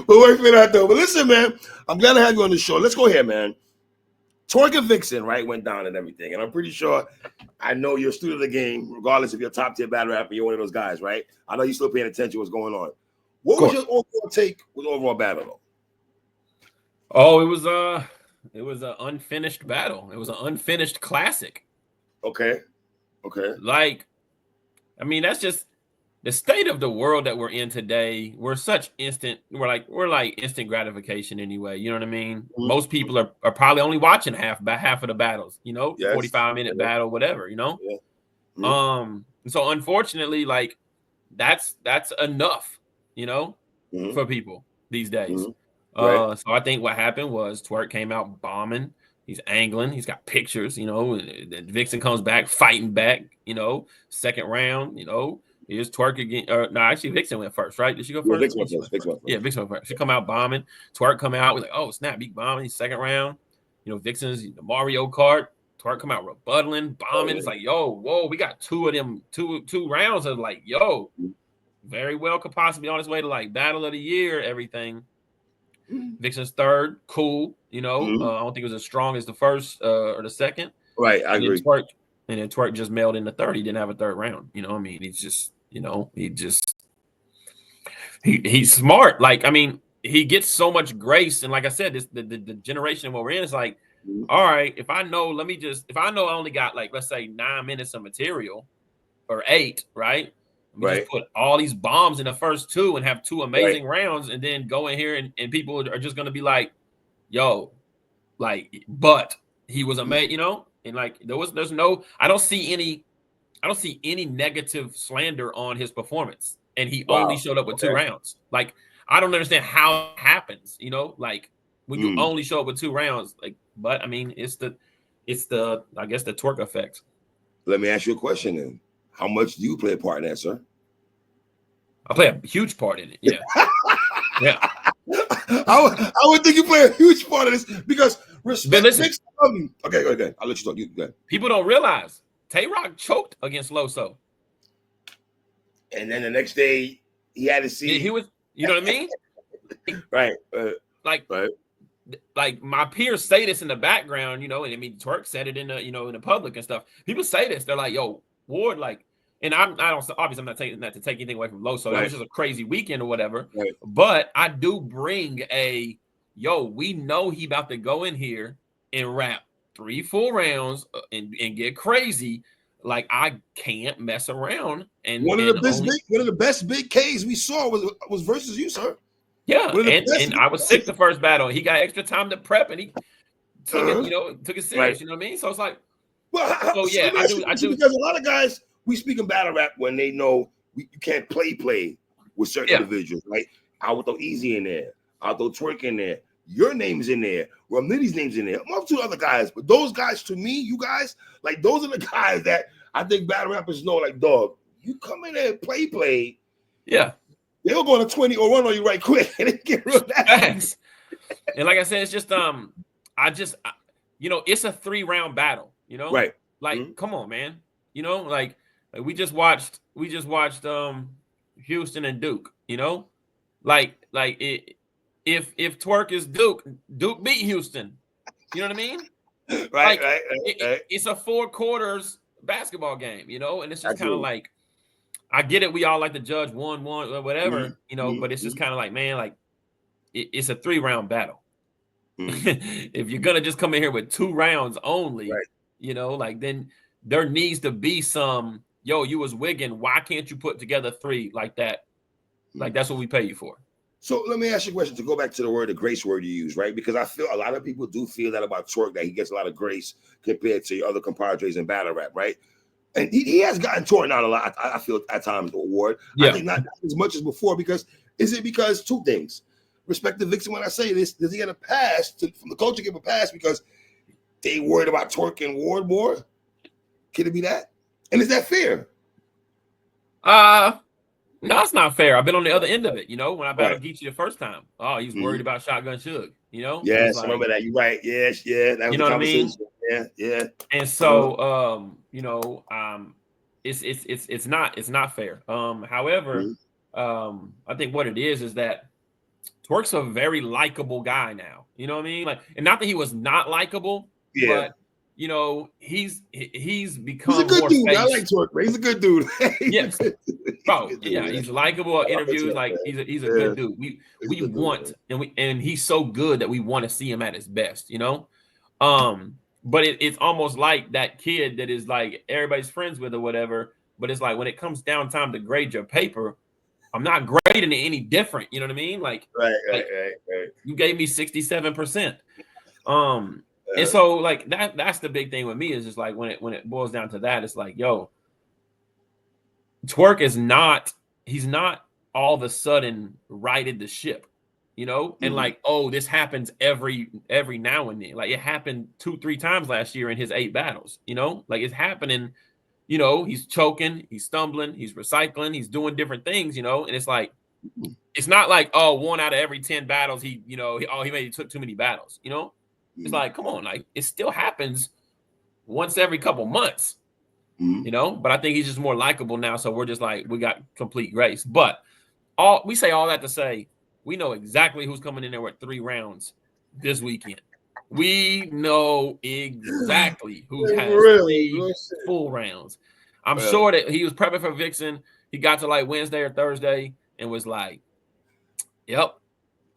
We'll work for that though. But listen, man, I'm glad to have you on the show. Let's go here, man. Twork and Vixen, right, went down and everything. And I'm pretty sure I know you're a student of the game, regardless if you're a top tier battle rapper, you're one of those guys, right? I know you're still paying attention to what's going on. What was your overall take with the overall battle, though? Oh, it was an unfinished battle. It was an unfinished classic. Okay. Like, I mean, that's just the state of the world that we're in today. We're like instant gratification anyway. You know what I mean? Mm-hmm. Most people are probably only watching half of the battles, you know, 45-minute battle, whatever, you know? Yeah. Mm-hmm. So unfortunately, like that's enough, you know, for people these days. Mm-hmm. So I think what happened was Twork came out bombing. He's angling. He's got pictures, you know, and Vixen comes back, fighting back, you know, second round, you know. Here's Twork again. No, actually, Vixen went first, right? Did she go first? Vixen went first. Yeah, Vixen went first. She come out bombing. Twork come out. We're like, oh, snap, big bombing. He's second round. You know, Vixen's the Mario Kart. Twork come out rebuttaling, bombing. It's like, yo, whoa, we got two of them, two rounds of like, yo, very well could possibly be on his way to like battle of the year, everything. Vixen's third, cool. You know, I don't think it was as strong as the first or the second. Right, I agree. And then Twork just mailed in the third. He didn't have a third round. You know, I mean, he's just, you know, he's smart. Like, I mean, he gets so much grace. And like I said, the generation what we're in is like, all right, if I know I only got like, let's say 9 minutes of material or 8, right? Just put all these bombs in the first 2 and have 2 amazing rounds and then go in here and people are just going to be like, yo, like, but he was amazing, you know? And like, I don't see any negative slander on his performance. And he only showed up with 2 rounds. Like, I don't understand how it happens, you know, like when you only show up with 2 rounds, like, but I mean, it's the, I guess the Twork effect. Let me ask you a question then. How much do you play a part in that, sir? I play a huge part in it. Yeah. Yeah. I would think you play a huge part of this because respect. Okay, go ahead. I'll let you talk. You go ahead. People don't realize Tay-Rock choked against Loso. And then the next day he had to see. He was, you know what I mean? Right. Like my peers say this in the background, you know, and I mean Twork said it in the, you know, in the public and stuff. People say this, they're like, yo, Ward, like, and I don't obviously I'm not taking that to take anything away from Loso. It was just a crazy weekend or whatever. Right. But I do bring we know he about to go in here and rap 3 full rounds and get crazy. Like, I can't mess around. And one of the best big Ks we saw was versus you, sir. Yeah, and I was sick the first battle. He got extra time to prep, and he took it, you know, took it serious. Right. You know what I mean? So it's like, I do. Because a lot of guys, we speak in battle rap when they know you can't play with certain individuals, right? I would throw Easy in there. I'll throw Twork in there. Your name's in there. Romney's name's in there. I'm up to other guys, but those guys, to me, you guys, like, those are the guys that I think battle rappers know, like, dog, you come in there and play. Yeah. They'll go on a 20 or run on you right quick and get rid of that. And like I said, it's just you know, it's a 3-round battle, you know? Right. Like, come on, man. You know, like we just watched Houston and Duke, you know? If Twork is Duke beat Houston. You know what I mean? Right, like, it's a 4 quarters basketball game, you know, and it's just kind of like, I get it. We all like to judge 1-1 or whatever, you know, but it's just kind of like, man, like it's a 3-round battle. If you're gonna just come in here with 2 rounds only, you know, like then there needs to be some, yo, you was wigging. Why can't you put together 3 like that? Like, that's what we pay you for. So let me ask you a question to go back to the grace word you use, right? Because I feel a lot of people do feel that about Twork, that he gets a lot of grace compared to your other compadres in battle rap, right? And he has gotten torn out a lot, I feel, at times, A.Ward. I think not as much as before, because 2 things. Respect to Vixen when I say this, does he get a pass from the culture, give a pass because they worried about Twork and Ward more? Can it be that? And is that fair? No, it's not fair. I've been on the other end of it, you know, when I battled Geechee the first time. Oh, he was worried about Shotgun Suge, you know? Yes, like, I remember that. You're right. Yes, yeah. That was, you know what I mean? Yeah. And so, you know, it's not fair. However, I think what it is that Twork's a very likable guy now. You know what I mean? Like, and not that he was not likable, Yeah. but you know, he's He's a become good more dude. I face. like Twork, man. He's a good dude. Yes, bro. Yeah, he's likable. I fuck with Interviews, Twork, like man. he's a Yeah, good dude. he's a We good dude, want man. and he's so good that we want to see him at his best. You know, but it's almost like that kid that is like everybody's friends with or whatever. But it's like when it comes down time to grade your paper, I'm not grading it any different. You know what I mean? Right. Like you gave me 67%. And Uh, so like that's the big thing with me is just like when it boils down to that, it's like, yo, Twork is not, he's not all of a sudden righted the ship, you know, and like, oh, this happens every now and then. Like it happened 2-3 times last year in his 8 battles, you know, like it's happening, you know, he's choking, he's stumbling, he's recycling, he's doing different things, you know, and it's like, it's not like, oh, 1 out of every 10 battles, he, you know, he maybe took too many battles, you know. It's like, come on, like it still happens once every couple months, you know. But I think he's just more likable now, so we're just like, we got complete grace. But we say all that to say, we know exactly who's coming in there with 3 rounds this weekend. We know exactly who has really? 3 full rounds. I'm Well, sure that he was prepping for Vixen. He got to like Wednesday or Thursday and was like, yep,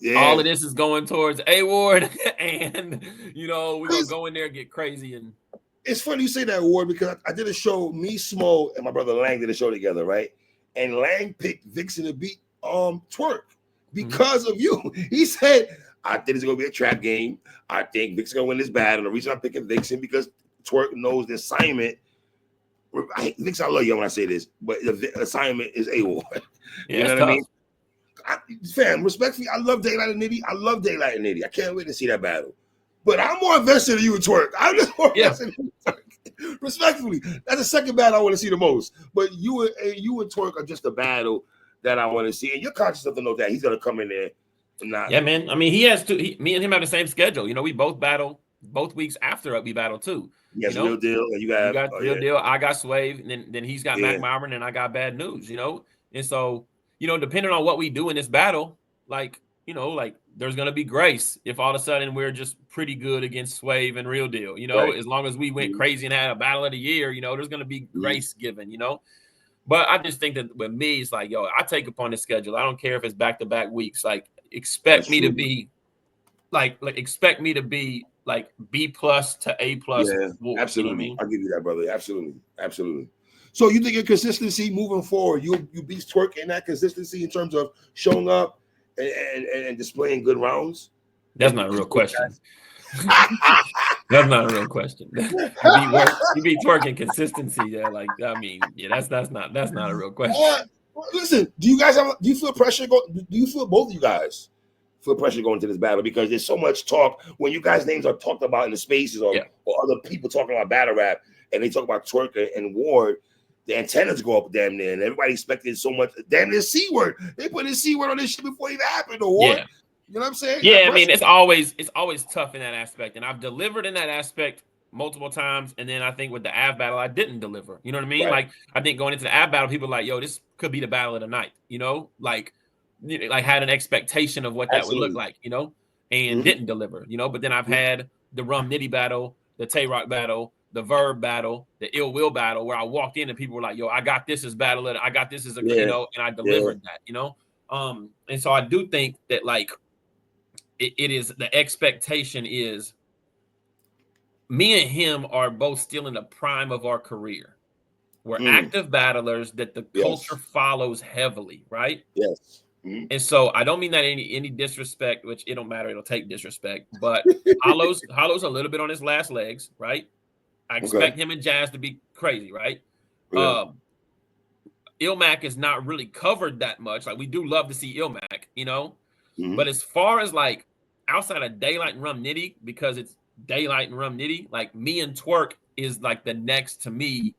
all yeah. of this is going towards A.Ward, and you know, we're gonna go in there and get crazy. And It's funny you say that, Ward, because I did a show, me, Smo, and my brother Lang did a show together, right? And Lang picked Vixen to beat Twork because of you. He said, I think it's gonna be a trap game. I think Vixen gonna win this battle. The reason I'm picking Vixen because Twork knows the assignment. Vixen, I love you when I say this, but the assignment is A.Ward. yeah, You know it's what I tough. mean? Fam, respectfully, I love Daylight and Nitty. I love Daylight and Nitty. I can't wait to see that battle. But I'm more invested in you and Twork. I'm just more invested in you and Twork. Respectfully, that's the second battle I want to see the most. But you and Twork are just a battle that I want to see. And you're conscious of the note that he's gonna come in there and not. Yeah, man. I mean, he has to. Me and him have the same schedule. You know, we both battle both weeks after we battle too. Yes, You know, Real Deal. And you got Real Deal. I got Swave, and then he's got yeah. Mac Myron, and I got Bad News. You know, and so you know, depending on what we do in this battle, like you know, like there's gonna be grace if all of a sudden we're just pretty good against Swave and Real Deal. You know, Right. as long as we went crazy and had a battle of the year, you know, there's gonna be grace given. You know. But I just think that with me, it's like, yo, I take upon the schedule. I don't care if it's back-to-back weeks. Like, expect me to be like expect me to be like B+ to A+. Yeah, War, absolutely. you know what I mean? I'll give you that, brother. Absolutely. So you think your consistency moving forward, you be Twork in that consistency in terms of showing up and displaying good rounds? That's not a real question. That's not a real question. you be twerking consistency. Yeah, like I mean, yeah, that's not a real question. Listen, do you feel pressure do you feel both of you guys feel pressure going into this battle because there's so much talk when you guys' names are talked about in the spaces or other people talking about battle rap and they talk about Twork and Ward, the antennas go up damn near and everybody expected so much. Damn near C-word. They put this C-word on this shit before it even happened, or Ward. Yeah. You know what I'm saying? Yeah, I mean, it's always tough in that aspect, and I've delivered in that aspect multiple times. And then I think with the Av battle, I didn't deliver. You know what I mean? Like I think going into the Av battle, people are like, yo, this could be the battle of the night. You know, like had an expectation of what that would look like. You know, and didn't deliver. You know, but then I've had the Rum Nitty battle, the Tay Rock battle, the Verb battle, the Ill Will battle, where I walked in and people were like, yo, I got this as battle, I got this as a you know, and I delivered that. You know, and so I do think that like. It is the expectation is me and him are both still in the prime of our career. We're active battlers that the culture follows heavily, right? Yes. And so I don't mean that any disrespect, which it don't matter, it'll take disrespect, but Hollow's a little bit on his last legs, right? I expect him and Jazz to be crazy, right? Ilmac is not really covered that much. Like we do love to see Ilmac, you know, but as far as like outside of Daylight and Rum Nitty, because it's Daylight and Rum Nitty, like me and Twork is like the next to me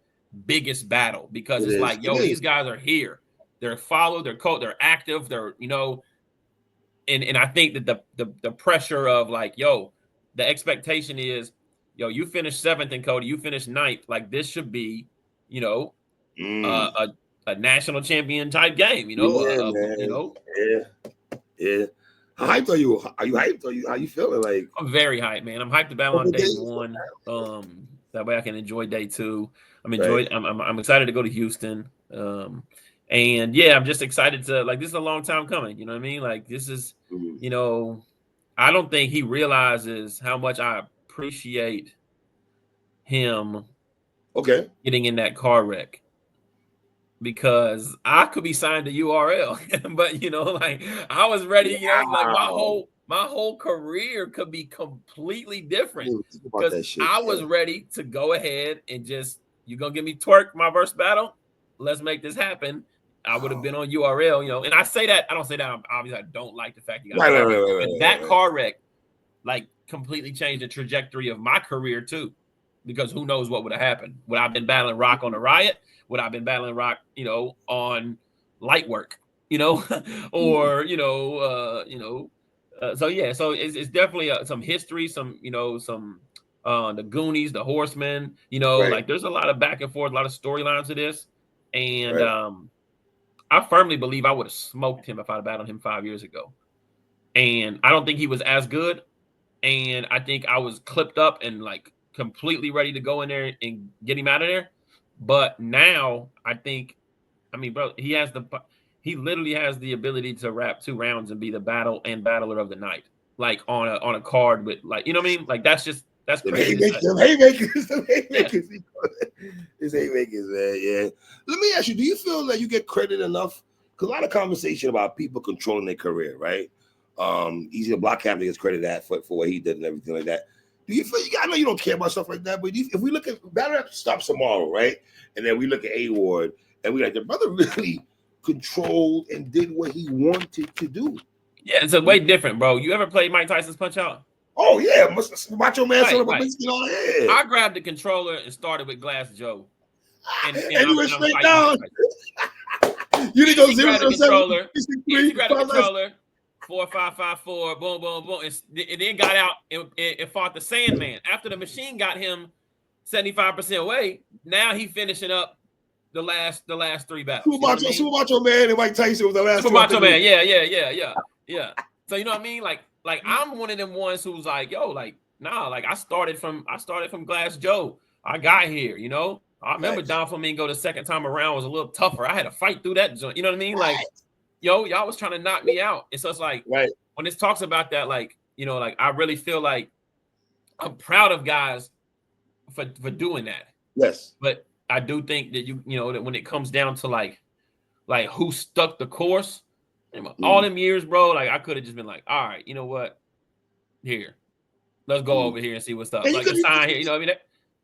biggest battle because it's like, yo, these guys are here. They're followed, they're active, they're, you know, and I think that the pressure of like, yo, the expectation is, yo, you finished 7th and Cody, you finished 9th. Like this should be, you know, a national champion type game, you know, Yeah. How hyped are you? Are you hyped? How you feeling? Like, I'm very hyped, man. I'm hyped to battle on day one. That way I can enjoy day two. I'm excited to go to Houston. And yeah, I'm just excited to this is a long time coming. You know what I mean? Like this is, I don't think he realizes how much I appreciate him getting in that car wreck. Because I could be signed to URL, but I was ready, my whole career could be completely different because I was ready to go ahead and just, you're gonna give me Twork, my first battle, let's make this happen. I would have been on URL, and I say that, I don't say that, obviously I don't like the fact he got that car wreck completely changed the trajectory of my career too, because who knows what would have happened. Would I have been battling Rock on the Riot? Would I have been battling Rock, on light work, or so yeah, so it's definitely some history, some the Goonies, the Horsemen, like there's a lot of back and forth, a lot of storylines to this, and I firmly believe I would have smoked him if I'd battled him 5 years ago, and I don't think he was as good, and I think I was clipped up and completely ready to go in there and get him out of there. But now I think, bro, he literally has the ability to wrap 2 rounds and be the battler of the night, on a card with you know what I mean? That's crazy. Haymakers, man. Yeah. Let me ask you, do you feel that you get credit enough? Because a lot of conversation about people controlling their career, right? Easy Block Captain gets credit for what he did and everything like that. Do you feel I know you don't care about stuff like that, but if we look at Battle Rap stops tomorrow, right? And then we look at A.Ward, and we the brother really controlled and did what he wanted to do. Yeah, it's a way different, bro. You ever played Mike Tyson's Punch Out? Oh yeah, Macho Man. Right. I grabbed the controller and started with Glass Joe, and you went straight down. You didn't go 0-7. He grabbed the controller. 4-5-5-4, boom, boom, boom. It then got out and fought the Sandman. After the machine got him 75% away, now he finishing up the last 3 battles. Super Macho Man and Mike Tyson was the last. Super Macho Man, yeah. So you know what I mean? Like I'm one of them ones who's I started from Glass Joe. I got here, I remember Don Flamingo the second time around was a little tougher. I had to fight through that joint. You know what I mean? Y'all was trying to knock me out. And so it's when it talks about that, I really feel like I'm proud of guys for doing that. Yes. But I do think that that when it comes down to who stuck the course, all them years, bro, I could have just been all right, you know what? Here. Let's go over here and see what's up. Sign here, you know what I mean?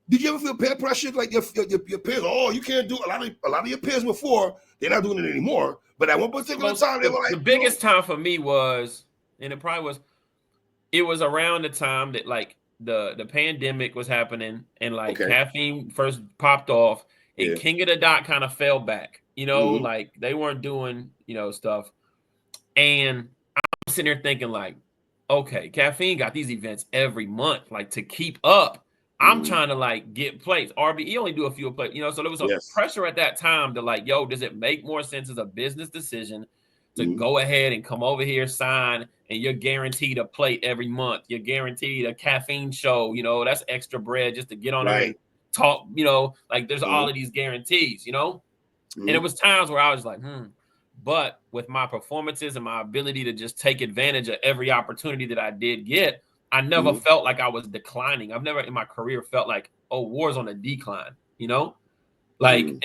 Did you ever feel peer pressure? Like your peers, you can't do a lot of your peers before, they're not doing it anymore. But at one particular time, they were the biggest time for me was, and it was around the time that the pandemic was happening and caffeine first popped off and King of the Dot kind of fell back, they weren't doing, stuff. And I'm sitting there thinking okay, caffeine got these events every month, to keep up. I'm trying to get plates. RB, only do a few plates, so there was a pressure at that time to does it make more sense as a business decision to go ahead and come over here, sign, and you're guaranteed a plate every month. You're guaranteed a caffeine show, that's extra bread just to get on there and talk, there's all of these guarantees, and it was times where I was but with my performances and my ability to just take advantage of every opportunity that I did get, I never felt like I was declining. I've never in my career felt like, war's on a decline, and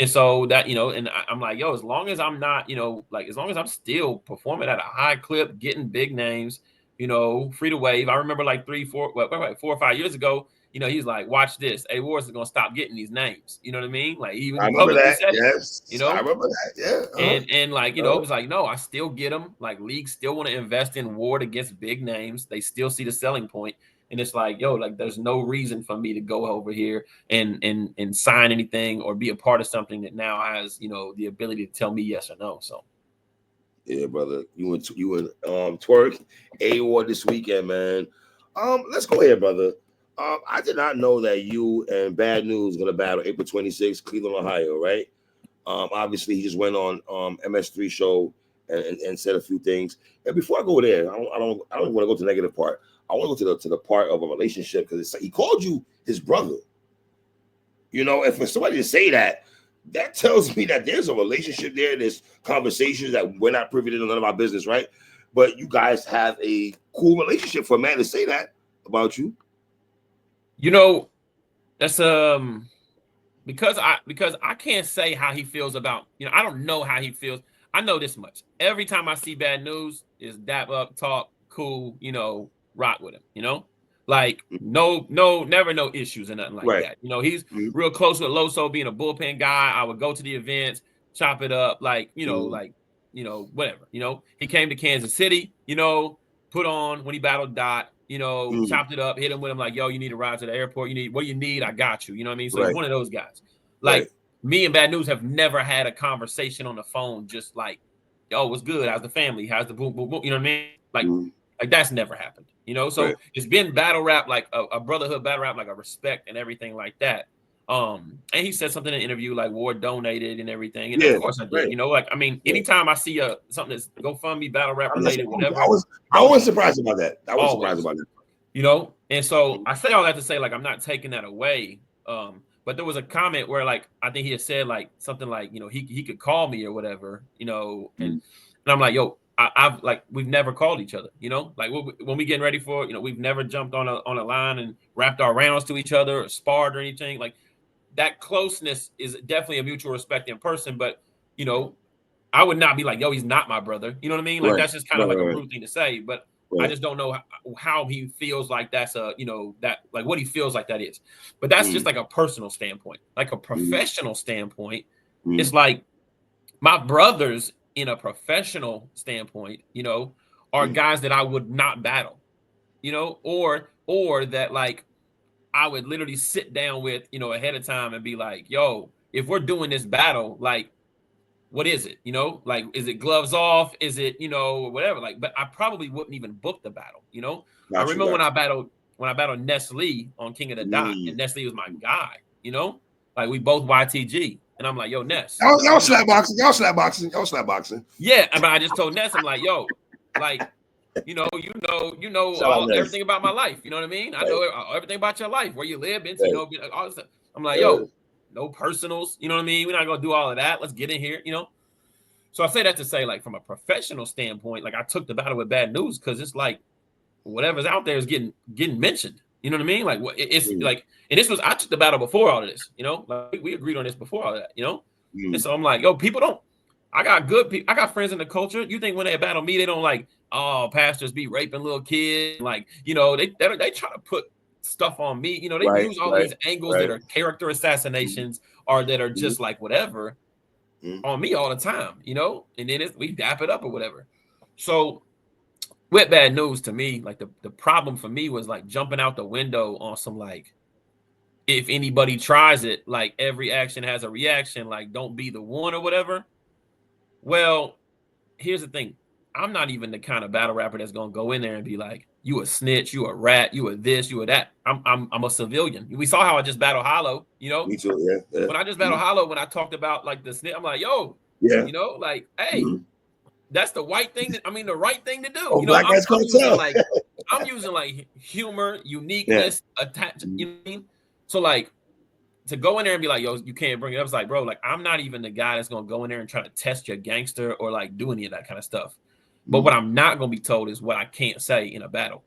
so that, and I'm as long as I'm not, as long as I'm still performing at a high clip, getting big names, free to wave. I remember 4 or 5 years ago, he's watch this. A.Ward is going to stop getting these names. You know what I mean? Even I remember that. Yes. I remember that. Yeah. And it was no, I still get them. Leagues still want to invest in Ward against big names. They still see the selling point. And it's there's no reason for me to go over here and sign anything or be a part of something that now has, the ability to tell me yes or no. So. Yeah, brother. You and Twork, A.Ward this weekend, man. Let's go ahead, brother. I did not know that you and Bad News going to battle April 26th, Cleveland, Ohio, right? Obviously, he just went on MS3 show and said a few things. And before I go there, I don't want to go to the negative part. I want to go to the part of a relationship, because he called you his brother. You know, and for somebody to say that, that tells me that there's a relationship there. There's conversations that we're not privy to, none of our business, right? But you guys have a cool relationship. For a man to say that about you, you know, that's because I can't say how he feels about, you know, I don't know how he feels. I know this much. Every time I see Bad Newz, is dap up, talk, cool, you know, rock with him, you know? Like no, never no issues or nothing like right? that. You know, he's real close with Loso being a bullpen guy. I would go to the events, chop it up, like, you know, whatever. You know, he came to Kansas City, you know, put on when he battled Dot, you know, chopped it up, hit him with him like, yo, you need to ride to the airport. You need what you need, I got you. You know what I mean? So he's one of those guys. Like me and Bad Newz have never had a conversation on the phone, just like, yo, what's good? How's the family? How's the boom, boom, boom? You know what I mean? Like that's never happened, you know? So it's been battle rap, like a brotherhood battle rap, like a respect and everything like that. And he said something in an interview like Ward donated and everything. And of course I did, you know, like, I mean, anytime I see something that's GoFundMe battle rap related, whatever. I was surprised about that. I was surprised about that. You know? And so I say all that to say, like, I'm not taking that away. But there was a comment where, like, I think he had said like something like, you know, he could call me or whatever, you know, and I'm like, yo, I've like, we've never called each other, you know, like when we getting ready for, you know, we've never jumped on a line and wrapped our rounds to each other or sparred or anything. Like that closeness is definitely a mutual respect in person. But, you know, I would not be like, yo, he's not my brother. You know what I mean? Like that's just kind of like a rude thing to say. But I just don't know how he feels like that's you know, that like what he feels like that is. But that's just like a personal standpoint. Like a professional standpoint, it's like my brothers in a professional standpoint, you know, are guys that I would not battle, you know, or that like I would literally sit down with, you know, ahead of time and be like, yo, if we're doing this battle, like, what is it? You know, like, is it gloves off? Is it, you know, whatever? Like, but I probably wouldn't even book the battle, you know? I remember when I battled Nestle on King of the Dot, and Nestle was my guy, you know? Like, we both YTG. And I'm like, yo, Ness. Y'all slap boxing. Y'all slap boxing. Yeah, but I just told Ness, I'm like, yo, like, you know everything about my life. You know what I mean? I know everything about your life, where you live, you know, all this stuff. I'm like, yo, no personals. You know what I mean? We're not gonna do all of that. Let's get in here, you know. So I say that to say, like, from a professional standpoint, like I took the battle with Bad Newz because it's like whatever's out there is getting mentioned. You know what I mean? Like it's like, and this was, I took the battle before all of this. You know, like we agreed on this before all of that. You know, and so I'm like, yo, people don't. I got good people. I got friends in the culture. You think when they battle me, they don't like, oh, pastors be raping little kids, like, you know, they try to put stuff on me. You know, they use all these angles that are character assassinations or that are just like whatever on me all the time, you know, and then we dap it up or whatever. So with Bad Newz, to me, like the problem for me was like jumping out the window on some like, if anybody tries it, like every action has a reaction, like don't be the one or whatever. Well, here's the thing. I'm not even the kind of battle rapper that's gonna go in there and be like, you a snitch, you a rat, you a this, you a that. I'm a civilian. We saw how I just battled Hollow, you know. Me too, yeah. When I just battled Hollow, when I talked about like the snitch, I'm like, yo, you know, like, hey, that's the right thing. The right thing to do. You know, I'm using like humor, uniqueness, attached. You know what I mean? So like, to go in there and be like, yo, you can't bring it up. It's like, bro, like, I'm not even the guy that's going to go in there and try to test your gangster or like do any of that kind of stuff. But what I'm not going to be told is what I can't say in a battle.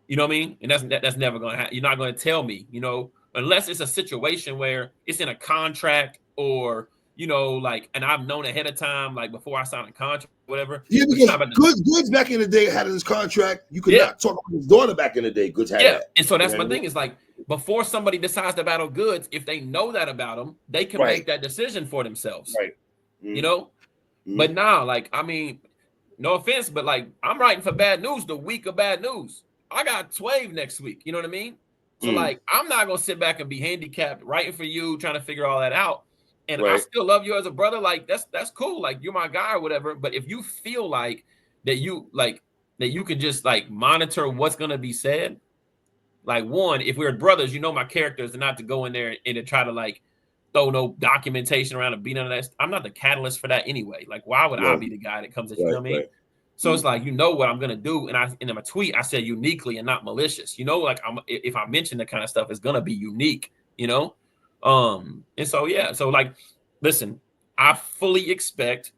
You know what I mean? And that's never going to happen. You're not going to tell me, you know, unless it's a situation where it's in a contract or, you know, like, and I've known ahead of time, like before I signed a contract, whatever. Yeah, because Goods back in the day had his contract. You could not talk about his daughter back in the day. Goods had that. And so that's my thing is like, before somebody decides to battle Goods, if they know that about them, they can make that decision for themselves. Right. You know? But now, like, I mean, no offense, but like, I'm writing for Bad Newz the week of Bad Newz. I got Twave next week. You know what I mean? So like, I'm not going to sit back and be handicapped writing for you, trying to figure all that out. And I still love you as a brother. Like, that's cool. Like, you're my guy or whatever. But if you feel like that you can just like monitor what's going to be said, like, one, if we're brothers, you know, my character is not to go in there and to try to like throw no documentation around and be none of that. I'm not the catalyst for that anyway. Like, why would I be the guy that comes at you? You know what I mean? So it's like, you know what I'm gonna do, and in my tweet I said uniquely and not malicious. You know, like if I mention the kind of stuff, it's gonna be unique. You know, and so yeah, so like, listen, I fully expect.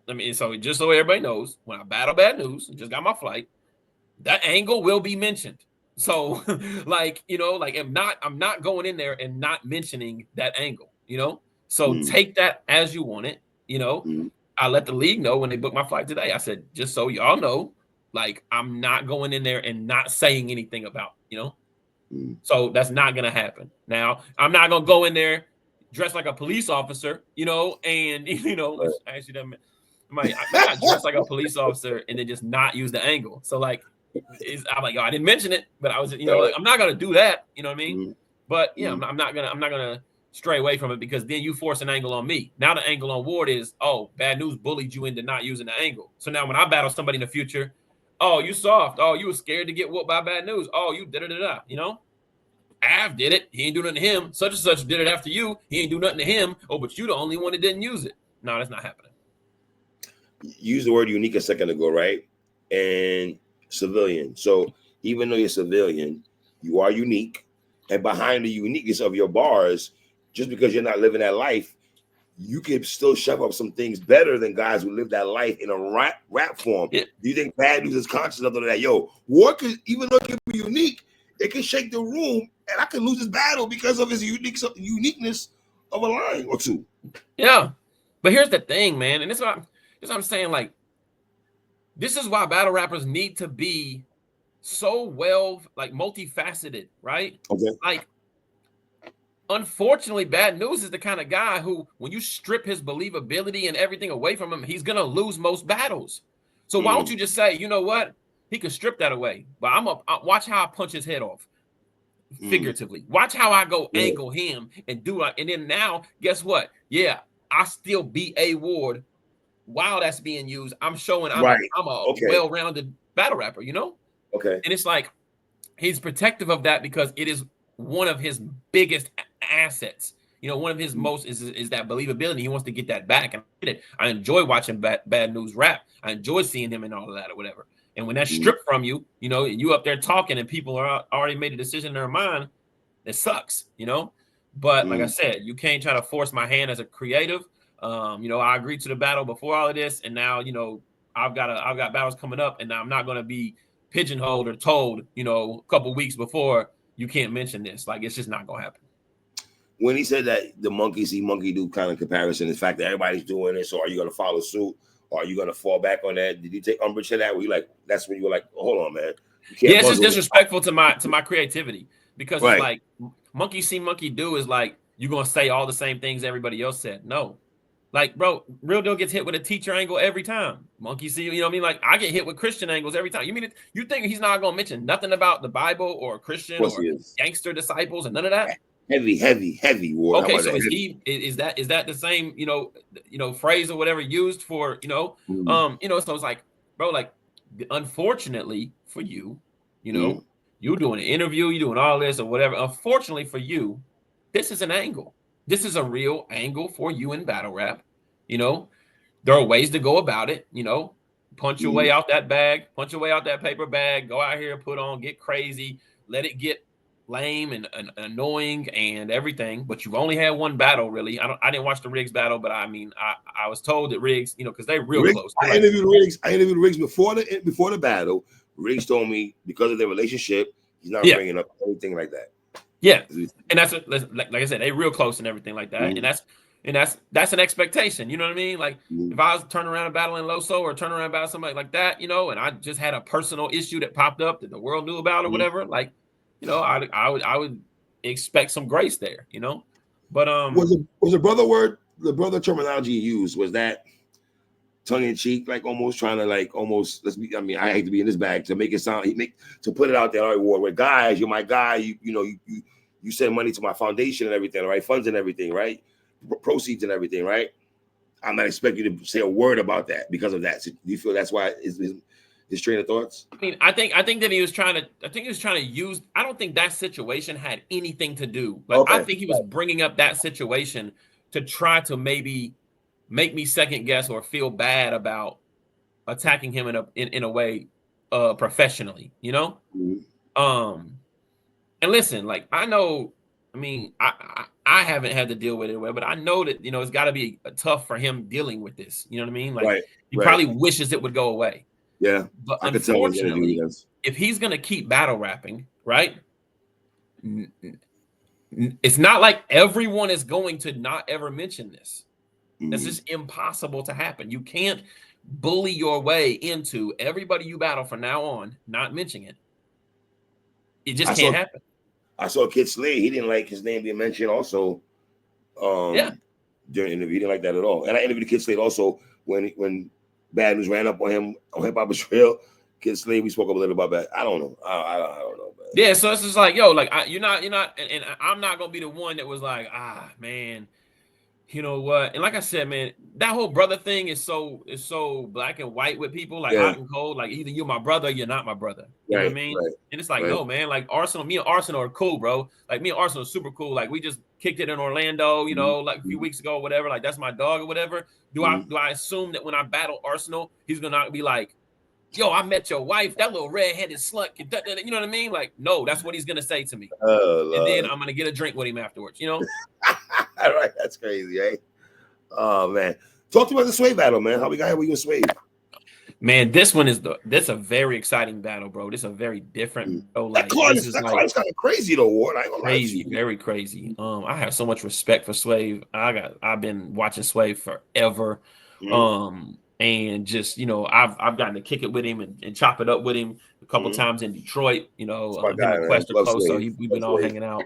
I mean, so just so everybody knows, when I battle Bad News, just got my flight, that angle will be mentioned. So, like, you know, like I'm not going in there and not mentioning that angle. You know, so take that as you want it. You know. I let the league know when they booked my flight today. I said, just so y'all know, like, I'm not going in there and not saying anything about, you know. So that's not gonna happen. Now, I'm not gonna go in there dressed like a police officer, you know, and you know, actually, that I might not dress like a police officer and then just not use the angle. So like, I'm like, oh, I didn't mention it, but I was, you know, like, I'm not gonna do that. You know what I mean? But yeah, I'm not gonna stray away from it, because then you force an angle on me. Now the angle on Ward is, oh, Bad News bullied you into not using the angle. So now when I battle somebody in the future, oh, you soft. Oh, you were scared to get whooped by Bad News. Oh, you da-da-da-da, you know? Av did it. He ain't do nothing to him. Such and such did it after you. He ain't do nothing to him. Oh, but you the only one that didn't use it. No, that's not happening. You used the word unique a second ago, right? And civilian. So even though you're civilian, you are unique. And behind the uniqueness of your bars, just because you're not living that life, you can still shove up some things better than guys who live that life in a rap form. Yeah. Do you think Bad News is conscious of that? Yo, Ward, even though it can be unique, it can shake the room, and I can lose this battle because of his uniqueness of a line or two. Yeah, but here's the thing, man, and this is what I'm saying. Like, this is why battle rappers need to be so well, like, multifaceted, right? Okay. Like, unfortunately, Bad News is the kind of guy who, when you strip his believability and everything away from him, he's gonna lose most battles. So why don't you just say, you know what? He could strip that away, but watch how I punch his head off, figuratively. Watch how I go angle him and do it. And then now, guess what? Yeah, I still beat A.Ward while that's being used. I'm showing I'm a well-rounded battle rapper, you know? Okay. And it's like, he's protective of that because it is one of his biggest assets. You know, one of his most is that believability. He wants to get that back. And I enjoy watching Bad News rap. I enjoy seeing him and all of that or whatever. And when that's stripped from you, you know, you up there talking and people are already made a decision in their mind, it sucks, you know? But like I said, you can't try to force my hand as a creative. You know, I agreed to the battle before all of this, and now, you know, I've got battles coming up, and now I'm not going to be pigeonholed or told, you know, a couple weeks before, you can't mention this. Like, it's just not going to happen. When he said that the monkey see, monkey do kind of comparison, the fact that everybody's doing this, so are you going to follow suit? Or are you going to fall back on that? Did you take umbrage to that? Were you like, that's when you were like, hold on, man. Yeah, it's just disrespectful to my creativity, because it's like, monkey see, monkey do is like, you're going to say all the same things everybody else said. No. Like, bro, Real Deal gets hit with a teacher angle every time. Monkey see, you know what I mean? Like, I get hit with Christian angles every time. You think he's not going to mention nothing about the Bible or Christian or gangster disciples and none of that? Heavy Ward. Okay, so is that the same, you know, phrase or whatever used for, you know, you know, so it's like, bro, like, unfortunately for you, you know, you doing an interview, you doing all this or whatever. Unfortunately for you, this is an angle. This is a real angle for you in battle rap. You know, there are ways to go about it, you know, punch your way out that bag, punch your way out that paper bag, go out here, put on, get crazy, let it get lame and annoying and everything. But you've only had one battle, really. I didn't watch the Riggs battle, but I mean, I was told that Riggs, you know, because they're real close. I interviewed Riggs before the battle. Riggs told me because of their relationship, he's not bringing up anything like that. Yeah, and that's like I said, they real close and everything like that, and that's an expectation. You know what I mean? Like, if I was turning around and battling Loso or turning around and battling somebody like that, you know, and I just had a personal issue that popped up that the world knew about or whatever, like, you know, I would expect some grace there, you know. But was the brother terminology you used, was that tongue in cheek, like almost trying to I hate to be in this bag to make it sound, to put it out there, all right, Ward, with guys, you're my guy, you send money to my foundation and everything, right? Funds and everything, right? Proceeds and everything, right? I'm not expecting you to say a word about that because of that. So do you feel that's why is his train of thoughts? I mean, I think that he was trying to. I think he was trying to use. I don't think that situation had anything to do. Like, I think he was bringing up that situation to try to maybe make me second guess or feel bad about attacking him in a way, professionally. You know. And listen, like, I know. I mean, I haven't had to deal with it, but I know that it's got to be tough for him dealing with this. You know what I mean? Like, he probably wishes it would go away. Yeah, but unfortunately, if he's gonna keep battle rapping, right? It's not like everyone is going to not ever mention this. It's just impossible to happen. You can't bully your way into everybody you battle from now on not mentioning it. It just can't happen. I saw Kid Slade. He didn't like his name being mentioned also. During the interview, he didn't like that at all. And I interviewed Kid Slade also when Bad News ran up on him on Hip Hop is Real. Kid Slade, we spoke up a little about that. I don't know. I don't know. Man. Yeah, so it's just like, yo, like, you're not, and I'm not gonna be the one that was like, man, you know what? And like I said, man, that whole brother thing is so black and white with people, like hot and cold. Like, either you're my brother, or you're not my brother. You know what I mean? And it's like, no, man, like me and Arsenal are cool, bro. Like, me and Arsenal are super cool. Like, we just kicked it in Orlando, like a few weeks ago, or whatever. Like, that's my dog or whatever. Do I assume that when I battle Arsenal, he's gonna not be like, yo, I met your wife, that little red-headed slut. You know what I mean? Like, no, that's what he's gonna say to me. And then I'm gonna get a drink with him afterwards, All right, that's crazy, eh? Oh man. Talk to me about the Sway battle, man. How we got here with you and Sway? Man, this is a very exciting battle, bro. This is a very different that card is kind of crazy though, Ward. I ain't gonna lie to you. Very crazy. I have so much respect for Swave. I've been watching Swave forever. And just, I've gotten to kick it with him and chop it up with him a couple times in Detroit, him and Quest are close, so we've been all hanging out.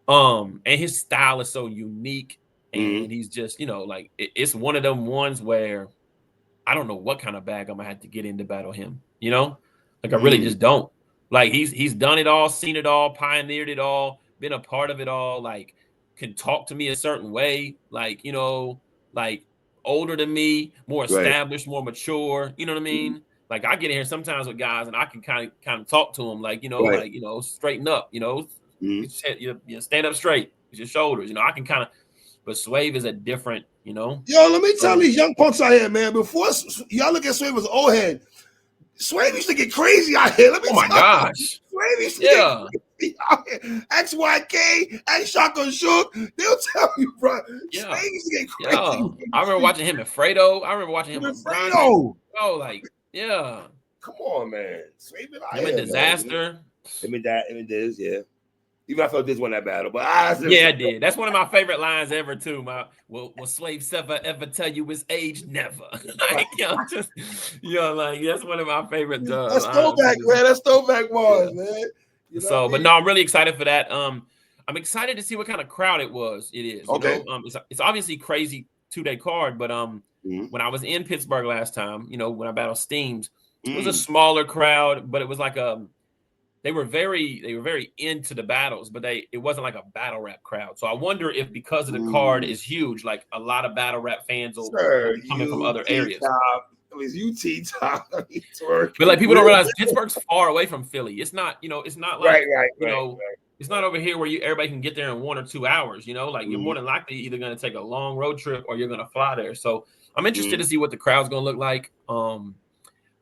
And his style is so unique, and he's just, like, it's one of them ones where I don't know what kind of bag I'm gonna have to get in to battle him, like, I really just don't. Like, he's done it all, seen it all, pioneered it all, been a part of it all, like, can talk to me a certain way, like, like, older than me, more established, more mature. You know what I mean? Like, I get in here sometimes with guys, and I can kind of talk to them, like, straighten up. You stand up straight with your shoulders. I can kind of. But Swave is a different. Yo, let me tell these young punks out here, man. Before y'all look at Swave as old head, Swave used to get crazy out here. Oh my gosh. Swave used to get crazy out here. XYK and Shotgun Shook, they'll tell you, bro. Yeah. Swave used to get crazy. I remember watching him and Fredo. I remember watching him with Fredo. Oh, like, yeah. Come on, man. Swave out here. Him and Disaster. Him and Diz, yeah. Even I felt this one that battle, but I did. That's one of my favorite lines ever too. Will Swave ever tell you his age? Never. Like, that's one of my favorite. That's throwback, man. That's throwback bars, man. But no, I'm really excited for that. I'm excited to see what kind of crowd it is. Okay. It's obviously crazy 2-day card, but when I was in Pittsburgh last time, when I battled Steams, it was a smaller crowd, but it was like they were very into the battles, but it wasn't like a battle rap crowd. So I wonder if, because of the card is huge, like, a lot of battle rap fans will be coming from other areas. It was UT top. Twork. But, like, people don't realize Pittsburgh's far away from Philly. It's not, it's not like it's not over here where everybody can get there in 1 or 2 hours. Like, you're more than likely either going to take a long road trip or you're going to fly there. So I'm interested to see what the crowd's going to look like.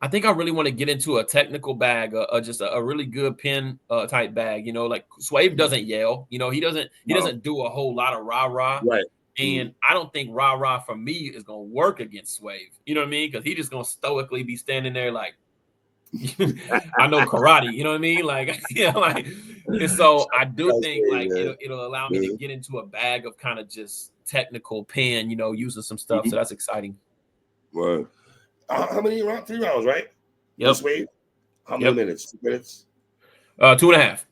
I think I really want to get into a technical bag, just a really good pen type bag. Like, Swave doesn't yell. He doesn't do a whole lot of rah-rah. Right. And I don't think rah-rah for me is going to work against Swave. You know what I mean? Because he's just going to stoically be standing there like, I know karate. You know what I mean? Like, and so I do think, like, it'll allow me to get into a bag of kind of just technical pen, using some stuff. So that's exciting. Right. How many rounds? 3 rounds, right? Yep. Swave? How many minutes? 2 minutes? 2.5.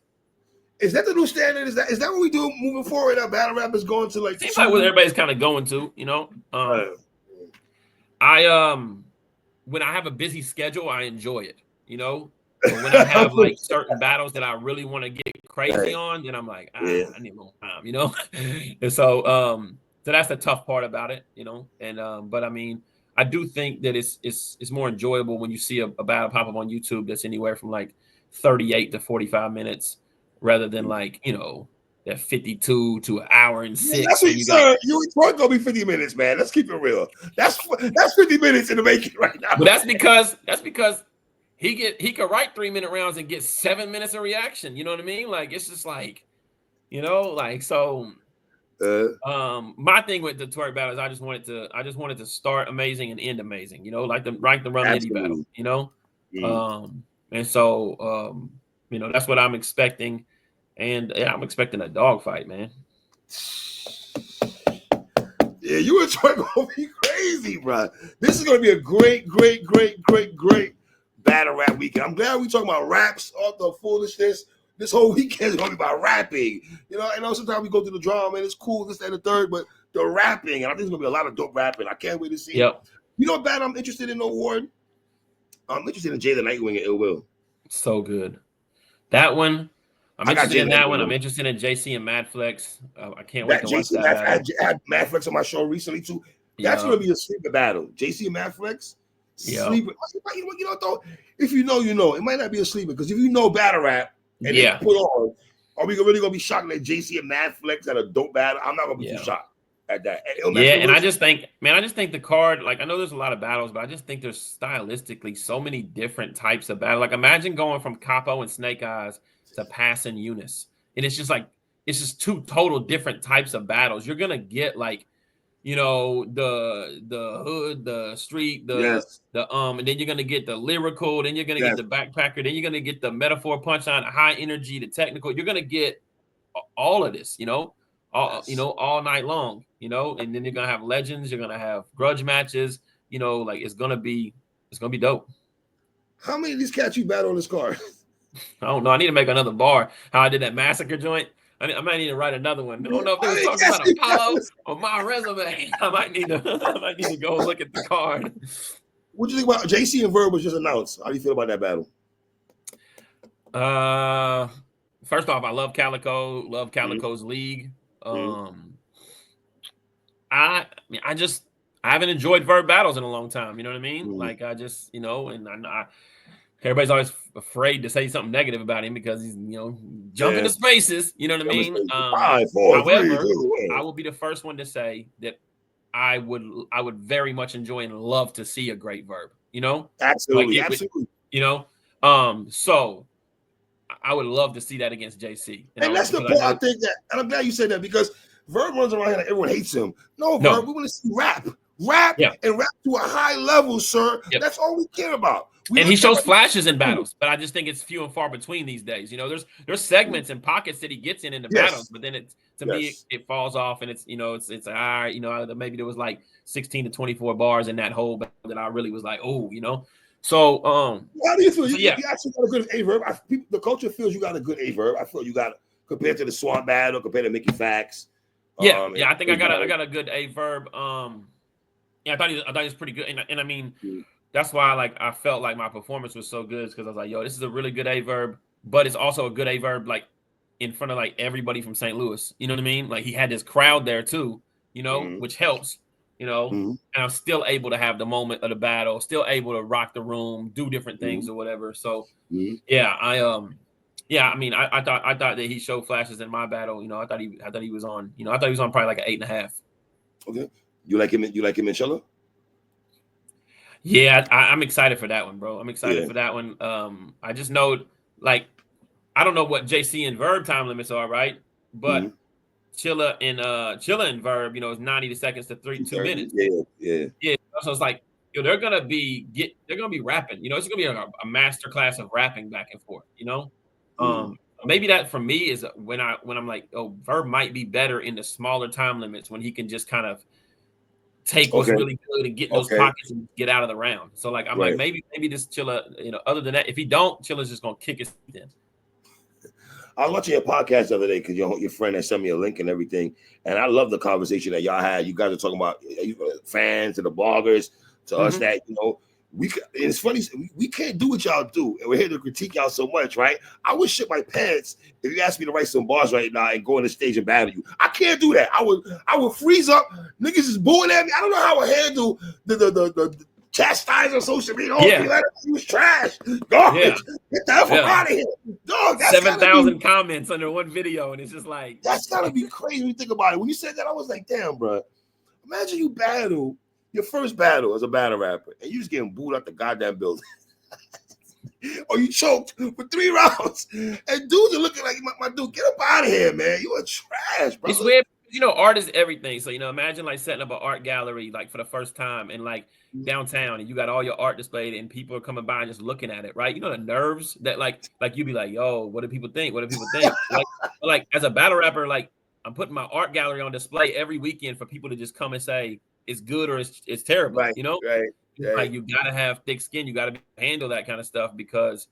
Is that the new standard? Is that what we do moving forward? Our battle rap is going to, like, seems like what everybody's kind of going to, I when I have a busy schedule, I enjoy it, But when I have, like, certain battles that I really want to get crazy on, then I'm like, I need a little time, And so that's the tough part about it, And but I mean, I do think that it's more enjoyable when you see a battle pop up on YouTube that's anywhere from like 38 to 45 minutes rather than like, you know, that 52 to an hour and 6. That's what you said. You and Twork gonna be 50 minutes, man. Let's keep it real. That's 50 minutes in the making right now. But that's because he could write 3-minute rounds and get 7 minutes of reaction. You know what I mean? Like it's just like, you know, like so. My thing with the Twork battle is I just wanted to start amazing and end amazing. You know, like the Rum Nitty battle. You know, and so you know that's what I'm expecting, and yeah, I'm expecting a dogfight, man. Yeah, you and Twork gonna be crazy, bro. This is gonna be a great battle rap weekend. I'm glad we talking about raps, all the foolishness. This whole weekend is gonna be about rapping. You know, sometimes we go through the drama and it's cool, this, that, and the third, but the rapping, and I think there's gonna be a lot of dope rapping. I can't wait to see. Yep. You know what battle I'm interested in, A.Ward? I'm interested in Jay the Nightwing and Ill Will. So good. That one. I'm interested in that one. I'm interested in JC and Madflex. I can't wait to watch that battle. I had Madflex on my show recently too. That's gonna be a sleeper battle. JC and Madflex. Sleeper. You know, though, if you know, you know. It might not be a sleeper because if you know battle rap and they put on, are we really gonna be shocked that JC and Madflex at a dope battle? I'm not gonna be too shocked at that. And I just think the card, like I know there's a lot of battles, but I just think there's stylistically so many different types of battle. Like imagine going from Capo and Snake Eyes to Pass and Eunice. And it's just two total different types of battles. You're gonna get like, you know, the hood, the street, and then you're gonna get the lyrical, then you're gonna get the backpacker, then you're gonna get the metaphor punchline, the high energy, the technical. You're gonna get all of this, you know, all night long, you know, and then you're gonna have legends, you're gonna have grudge matches, you know, like it's gonna be dope. How many of these cats you battle on this card? I don't know. I need to make another bar. How I did that massacre joint. I might need to write another one. I don't know if they were talking about Apollo or my resume. I might need to go look at the card. What do you think about JC and Verb was just announced? How do you feel about that battle? First off, I love Calico. Love Calico's league. I haven't enjoyed Verb battles in a long time. You know what I mean? Like I just, you know, and I everybody's always afraid to say something negative about him because he's, you know, jumping to spaces. You know what I mean? However, I will be the first one to say that I would very much enjoy and love to see a great Verb. You know, absolutely. You know, so I would love to see that against JC. And that's the point I think that, and I'm glad you said that because Verb runs around here like everyone hates him. No, Verb, we want to see rap, and rap to a high level, sir. That's all we care about. And he shows flashes in battles, but I just think it's few and far between these days. You know, there's segments and pockets that he gets in the battles, but then it falls off, and it's, you know, it's all right. You know, maybe there was like 16 to 24 bars in that whole battle that I really was like, oh, you know. So how do you feel? You actually got a good A-Verb. The culture feels you got a good A-Verb. I feel you got compared to the Swamp battle, compared to Mickey Fax. I think I got a good A-Verb. I thought he was pretty good, and I mean. That's why I felt like my performance was so good because I was like, yo, this is a really good A-Verb, but it's also a good A-Verb like in front of like everybody from St. Louis. You know what I mean? Like he had this crowd there too, you know, which helps, you know, and I'm still able to have the moment of the battle, still able to rock the room, do different things or whatever. So I mean, I thought that he showed flashes in my battle. You know, I thought he was on, you know, I thought he was on probably like an 8.5. Okay. You like him in Chilla? Yeah, I'm excited for that one, bro. I'm excited for that one. I just know, like, I don't know what JC and Verb time limits are, right? But Chilla and Verb, you know, is 90 seconds to 2 minutes. Yeah. So it's like, yo, they're gonna be rapping. You know, it's gonna be a master class of rapping back and forth. You know, maybe that for me is when I'm like, oh, Verb might be better in the smaller time limits when he can just kind of take what's really good and get those pockets and get out of the round. So like I'm like maybe this Chilla, you know, other than that, if he don't, Chilla's just gonna kick his in. I was watching your podcast the other day because your friend had sent me a link and everything, and I love the conversation that y'all had. You guys are talking about fans to the bloggers to us that, you know, it's funny, we can't do what y'all do, and we're here to critique y'all so much, right? I would shit my pants if you asked me to write some bars right now and go on the stage and battle you. I can't do that. I would freeze up. Niggas is booing at me. I don't know how I handle the chastise on social media. Oh, yeah. You was trash. Garbage. Get the F out of here. Dog, that's 7,000 comments under one video, and it's just like that's gotta be crazy when you think about it. When you said that, I was like, damn, bro. Imagine you battle your first battle as a battle rapper, and you just getting booed out the goddamn building. Or you choked for 3 rounds, and dudes are looking like, my dude, get up out of here, man. You are trash, bro. It's weird. Art is everything. So, imagine like setting up an art gallery like for the first time and like downtown, and you got all your art displayed, and people are coming by and just looking at it, right? The nerves that like you'd be like, yo, what do people think? What do people think? like as a battle rapper, like I'm putting my art gallery on display every weekend for people to just come and say it's good or it's terrible, right, Right. Like you gotta have thick skin, you gotta handle that kind of stuff, because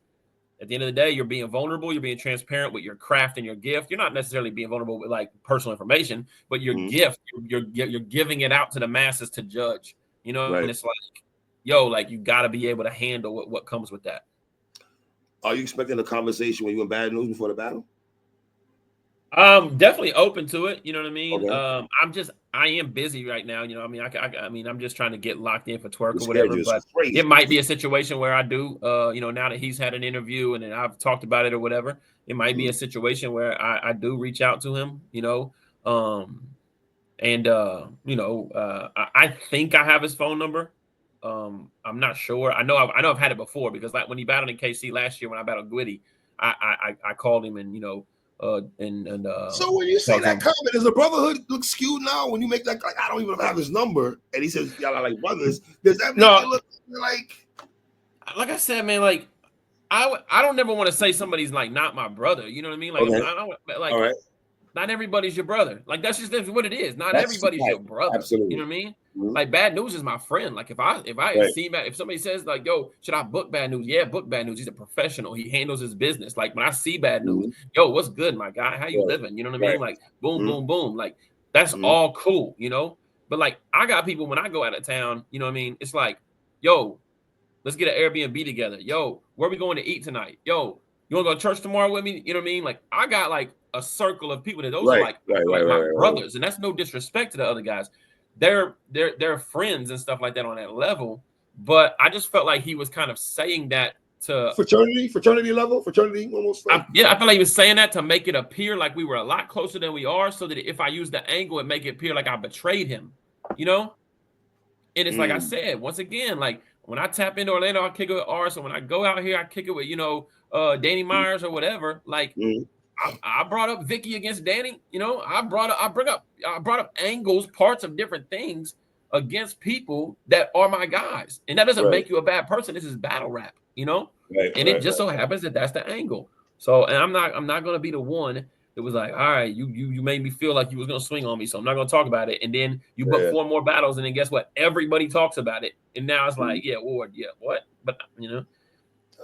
at the end of the day, you're being vulnerable, you're being transparent with your craft and your gift. You're not necessarily being vulnerable with like personal information, but your gift, you're giving it out to the masses to judge, Right. And it's like, yo, like you gotta be able to handle what comes with that. Are you expecting a conversation when you in Bad News before the battle? Definitely open to it. You know what I mean? Okay. I am busy right now. I'm just trying to get locked in for Twork or whatever. But it might be a situation where I do. Now that he's had an interview and then I've talked about it or whatever, it might be a situation where I do reach out to him. I think I have his phone number. I'm not sure. I know I've had it before, because like when he battled in KC last year when I battled Gwitty, I called him and so when you say that comment, does the brotherhood look skewed now? When you make that, like, I don't even have his number, and he says y'all are like brothers, does that make it look like I said, man? Like I don't never want to say somebody's like not my brother. You know what I mean? Like all right. Not everybody's your brother. Like that's what it is. Not everybody's your brother. Absolutely. You know what I mean? Like Bad News is my friend. Like if somebody says like, yo, should I book Bad News? Yeah, book Bad News. He's a professional. He handles his business. Like when I see Bad News, yo, what's good, my guy? How you living? You know what I mean? Like boom, boom, boom. Like that's all cool, But like I got people when I go out of town, you know what I mean? It's like, yo, let's get an Airbnb together. Yo, where are we going to eat tonight? Yo, you want to go to church tomorrow with me? You know what I mean? Like I got like a circle of people that those are like my brothers, and that's no disrespect to the other guys. They're friends and stuff like that on that level. But I just felt like he was kind of saying that to fraternity level, almost. I feel like he was saying that to make it appear like we were a lot closer than we are, so that if I use the angle, it make it appear like I betrayed him, And it's like I said, once again, like when I tap into Orlando, I kick it with R. So when I go out here, I kick it with Danny Myers or whatever. Like I brought up Vicky against Danny. I brought up angles, parts of different things against people that are my guys, and that doesn't make you a bad person. This is battle rap, it just so happens that that's the angle. So, and I'm not gonna be the one that was like, all right, you made me feel like you was gonna swing on me, so I'm not gonna talk about it. And then you book 4 more battles, and then guess what? Everybody talks about it, and now it's like, yeah, Ward, yeah, what? But All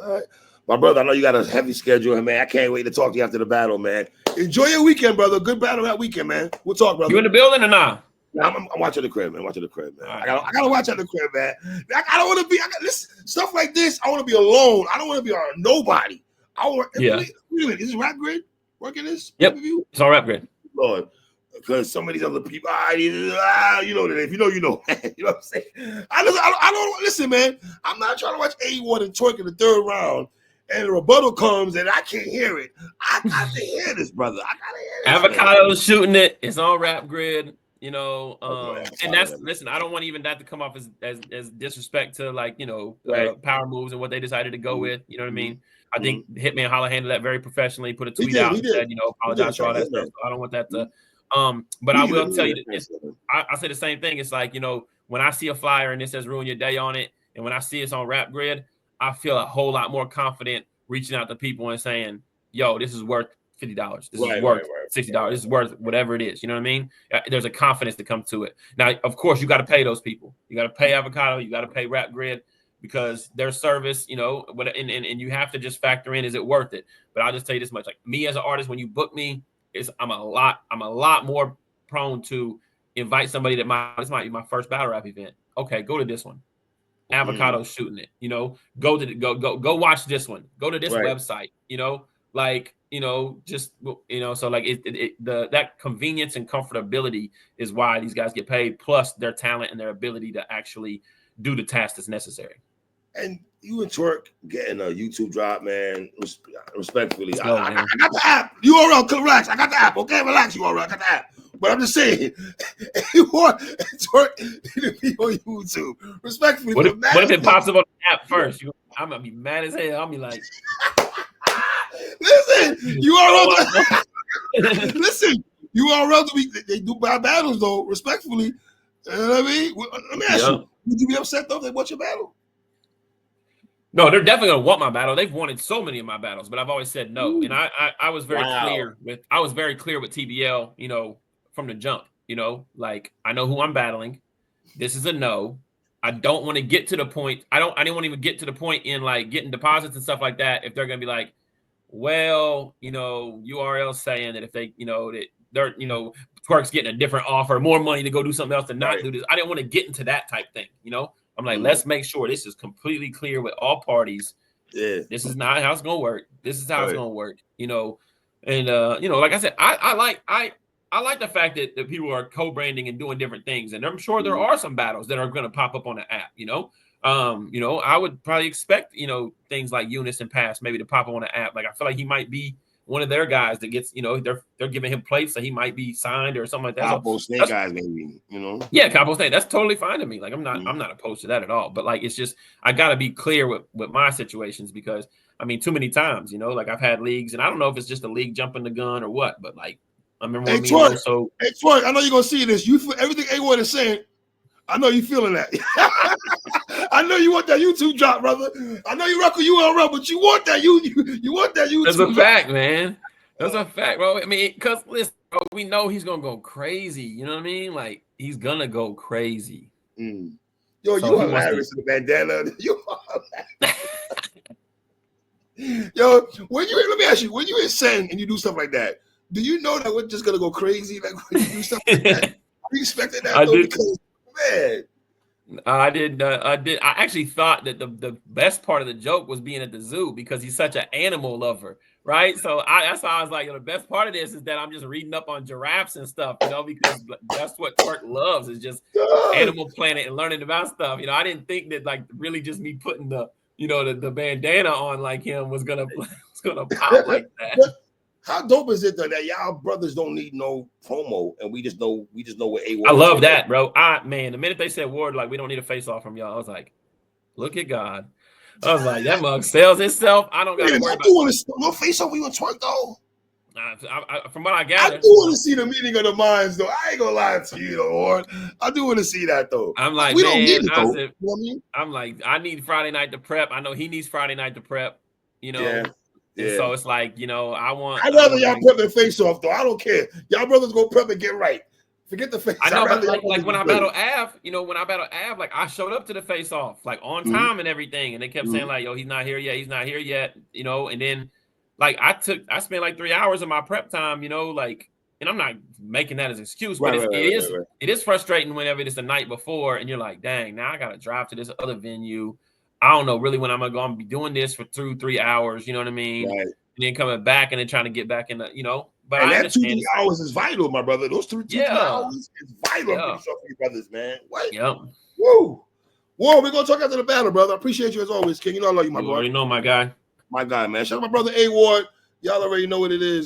right. My brother, I know you got a heavy schedule, man. I can't wait to talk to you after the battle, man. Enjoy your weekend, brother. Good battle that weekend, man. We'll talk, brother. You in the building or not? I'm watching the crib, man. Right. I gotta watch at the crib, man. I don't want to be. Stuff like this. I want to be alone. I don't want to be on nobody. Wait a minute. Is Rap Grid working this? Yep. It's on Rap Grid. Lord, because some of these other people, you know that if you know, you know. You know what I'm saying? I don't listen, man. I'm not trying to watch A.Ward and Twork in the 3rd round. And the rebuttal comes and I can't hear it. I got to hear this, brother. I gotta hear this. Avocado's shooting it. It's on Rap Grid, and listen, I don't want even that to come off as disrespect to like, power moves and what they decided to go with. You know what I mean? I think Hitman Holla handled that very professionally, put a tweet out and said, apologize for all that stuff. So I don't want that to but I will tell you this. I say the same thing. It's like, when I see a flyer and it says Ruin Your Day on it, and when I see it's on Rap Grid, I feel a whole lot more confident reaching out to people and saying, yo, this is worth $50. This is worth $60. This is worth whatever it is. You know what I mean? There's a confidence to come to it. Now, of course, you got to pay those people. You got to pay Avocado. You got to pay Rap Grid, because their service, and you have to just factor in, is it worth it? But I'll just tell you this much. Like me as an artist, when you book me, I'm a lot more prone to invite somebody this might be my first battle rap event. Okay, go to this one. avocado shooting it, you know, go watch this one, go to this website, you know, like, you know, just, you know, so like that convenience and comfortability is why these guys get paid, plus their talent and their ability to actually do the task that's necessary. And you and Twork getting a YouTube drop, man. Respectfully, Go, I got the app. URL, relax. I got the app. Okay, relax. URL, I got the app. But I'm just saying, A.Ward and Twork need to be on YouTube. Respectfully, what if it pops up on the app first? I'm gonna be mad as hell. I'll be like, listen, URL. Listen, URL. They do bad battles though. Respectfully, you know what I mean? Let me ask you: would you be upset though if they watch your battle? No, they're definitely gonna want my battle. They've wanted so many of my battles, but I've always said no. And I was very clear with TBL, you know, from the jump. You know, like I know who I'm battling. This is a no. I don't want to get to the point. I didn't want to even get to the point in like getting deposits and stuff like that. If they're gonna be like, well, you know, URL saying that if they, you know, that they're, you know, Twork's getting a different offer, more money to go do something else to not do this. I didn't want to get into that type thing, you know. I'm like, let's make sure this is completely clear with all parties. Yeah, this is not how it's gonna work. This is how it's gonna work, you know. And you know, like I said, I like the fact that people are co-branding and doing different things, and I'm sure there are some battles that are gonna pop up on the app, you know. You know, I would probably expect, you know, things like Eunice and Pass maybe to pop up on the app. Like I feel like he might be one of their guys that gets, you know, they're giving him plates, so he might be signed or something like that. Capo Snake guys, maybe, you know. Yeah, Capo Snake. That's totally fine to me. Like I'm not opposed to that at all. But like it's just I gotta be clear with my situations because I mean too many times, you know, like I've had leagues and I don't know if it's just a league jumping the gun or what, but like I remember when Twork, I know you're gonna see this. You feel everything A.Ward is saying. I know you feeling that. I know you want that YouTube drop, brother. I know you rock with URL, but you want that you want that YouTube. That's a fact, man. That's a fact, bro. I mean, because listen, bro, we know he's gonna go crazy. You know what I mean? Like he's gonna go crazy. Yo, so you are hilarious in the bandana. You are Yo, let me ask you, when you ascend and you do stuff like that, do you know that we're just gonna go crazy? Like when you do stuff like that, are you expecting that though? Because man. I actually thought that the best part of the joke was being at the zoo because he's such an animal lover, right? So that's why I was like, the best part of this is that I'm just reading up on giraffes and stuff, you know, because that's what Twork loves is just Animal Planet and learning about stuff. You know, I didn't think that like really just me putting the, you know, the bandana on like him was gonna pop like that. How dope is it though that y'all brothers don't need no promo and we just know what A.Ward. I love that, bro. Man, the minute they said Ward, like we don't need a face off from y'all, I was like, look at God. I was like, that mug sells itself. I don't got to worry about no face off. We want Twork though. From what I gather, I do want to see the meeting of the minds though. I ain't gonna lie to you, though, Ward. I do want to see that though. I'm like, we man, don't need it, though. You know what I mean? I'm like, I need Friday night to prep. I know he needs Friday night to prep. You know. Yeah. Yeah. So it's like, you know, I'd rather y'all prep their face off though. I don't care. Y'all brothers go prep and get right. Forget the face. I know, but like when I battle Av, you know, like I showed up to the face off, like on time and everything, and they kept saying like, "Yo, he's not here yet," you know. And then, like I spent like 3 hours of my prep time, you know, like, and I'm not making that as an excuse, but it is frustrating whenever it's the night before, and you're like, "Dang, now I gotta drive to this other venue." I don't know really when I'm gonna be doing this for 3 hours, you know what I mean? Right. And then coming back and then trying to get back in the, you know. But and that 2-3 hours is vital, my brother. Those 2-3 hours is vital. Yeah. I'm pretty sure for you brothers, man. What? Yep. Woo. Whoa, we're gonna talk after the battle, brother. I appreciate you as always, King. You know I love you, my brother. You already know, my guy. My guy, man. Shout out to my brother A.Ward. Y'all already know what it is.